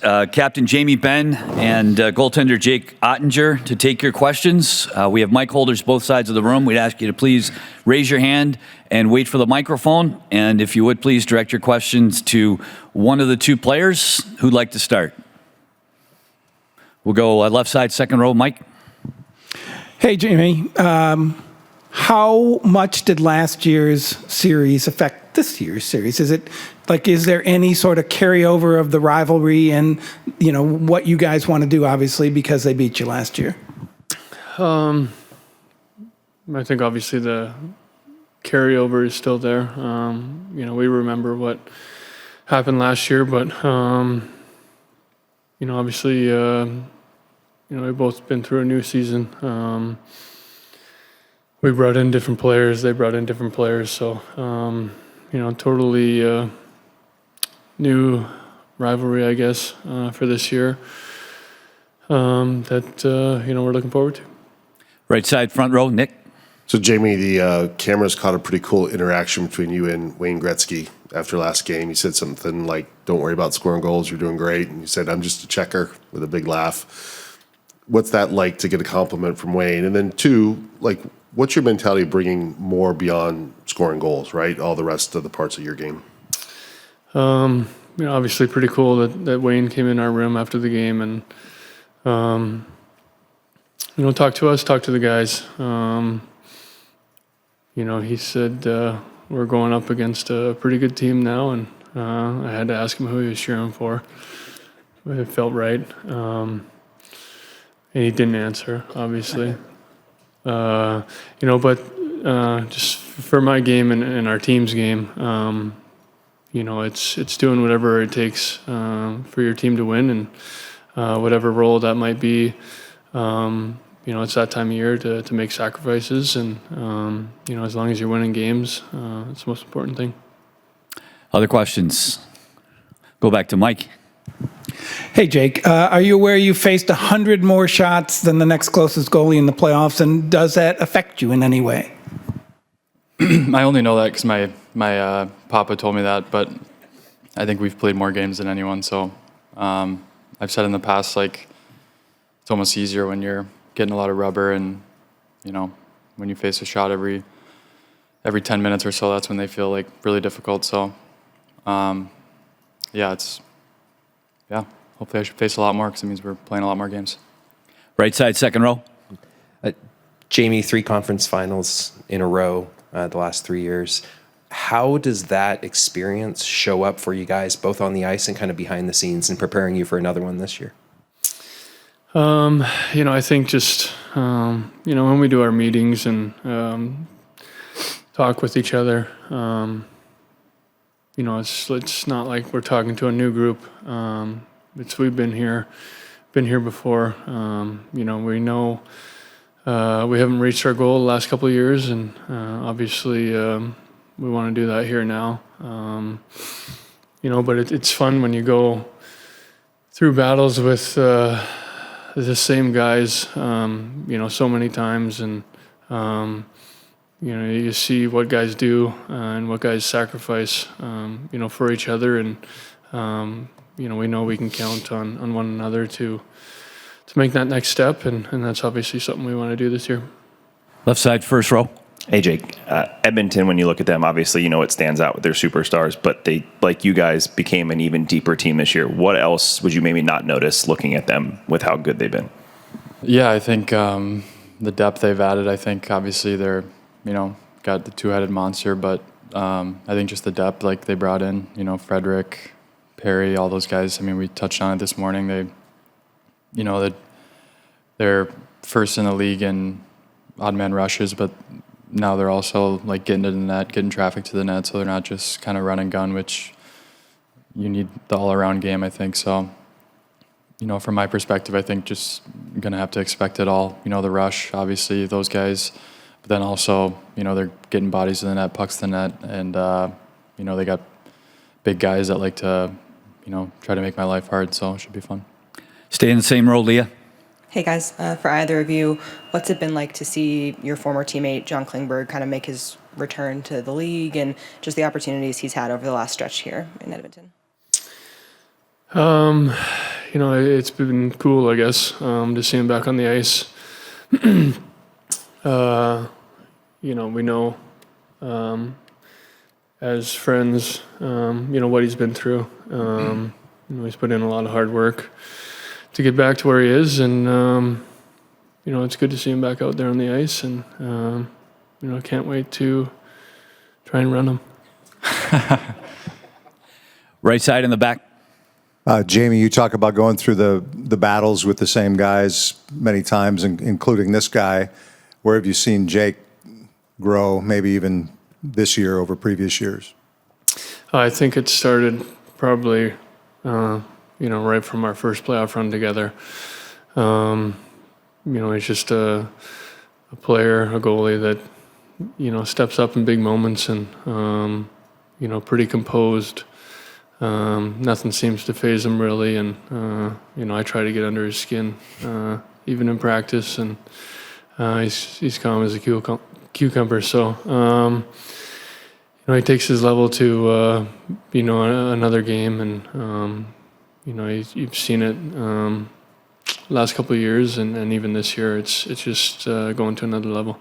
Captain Jamie Benn and goaltender Jake Oettinger to take your questions. We have mic holders both sides of the room. We'd ask you to please raise your hand and wait for the microphone. And if you would, please direct your questions to one of the two players who'd like to start. We'll go left side, second row, Mike. Hey, Jamie. How much did last year's series affect this year's series? Is there any sort of carryover of the rivalry and, what you guys want to do, obviously, because they beat you last year? I think obviously the carryover is still there. We remember what happened last year, but, obviously, we've both been through a new season. We brought in different players. They brought in different players. So, totally new rivalry, I guess, for this year that, we're looking forward to. Right side, front row, Nick. So, Jamie, the cameras caught a pretty cool interaction between you and Wayne Gretzky after last game. You said something like, "Don't worry about scoring goals. You're doing great." And you said, "I'm just a checker," with a big laugh. What's that like to get a compliment from Wayne? And then two, what's your mentality of bringing more beyond scoring goals, right? All the rest of the parts of your game. Obviously pretty cool that Wayne came in our room after the game and, talked to us, talked to the guys. He said we're going up against a pretty good team now, and I had to ask him who he was cheering for. It felt right. And he didn't answer, obviously. But just for my game and our team's game, it's doing whatever it takes for your team to win, and whatever role that might be. It's that time of year to make sacrifices, and as long as you're winning games, it's the most important thing. Other questions? Go back to Mike. Hey, Jake, are you aware you faced 100 more shots than the next closest goalie in the playoffs, and does that affect you in any way? I only know that because my papa told me that, but I think we've played more games than anyone. So I've said in the past, it's almost easier when you're getting a lot of rubber, and when you face a shot every 10 minutes or so, that's when they feel really difficult. So hopefully I should face a lot more because it means we're playing a lot more games. Right side, second row. Jamie, 3 conference finals in a row the last 3 years. How does that experience show up for you guys, both on the ice and kind of behind the scenes, and preparing you for another one this year? I think just, when we do our meetings and talk with each other, it's not like we're talking to a new group. We've been here before. We know we haven't reached our goal the last couple of years, and obviously we want to do that here now. But it's fun when you go through battles with the same guys, so many times, and you see what guys do and what guys sacrifice, for each other, and we know we can count on one another to make that next step, and that's obviously something we want to do this year. Left side, first row. Hey, Jake. Edmonton, when you look at them, obviously, it stands out with their superstars, but they, like you guys, became an even deeper team this year. What else would you maybe not notice looking at them with how good they've been? Yeah, I think the depth they've added, I think obviously they're, got the two-headed monster, but I think just the depth they brought in, Frederick, Perry, all those guys. I mean, we touched on it this morning. They're first in the league in odd man rushes, but now they're also getting to the net, getting traffic to the net, so they're not just kind of run and gun, which you need the all-around game, I think. So, from my perspective, I think just going to have to expect it all. The rush, obviously, those guys, but then also, they're getting bodies to the net, pucks to the net, and, they got big guys that like to, try to make my life hard, so it should be fun. Stay in the same row, Leah. Hey guys, for either of you, what's it been like to see your former teammate John Klingberg kind of make his return to the league, and just the opportunities he's had over the last stretch here in Edmonton? it's been cool, I guess, to see him back on the ice. We know as friends, what he's been through. He's put in a lot of hard work to get back to where he is, and it's good to see him back out there on the ice, and I can't wait to try and run him. Right side in the back. Jamie, you talk about going through the battles with the same guys many times, including this guy. Where have you seen Jake grow, maybe even this year over previous years? I think it started probably, right from our first playoff run together. He's just a player, a goalie that, steps up in big moments and, pretty composed. Nothing seems to faze him really, and I try to get under his skin, even in practice, and he's calm as a cucumber. So he takes his level to another game, and you've seen it last couple of years, and even this year, it's just going to another level.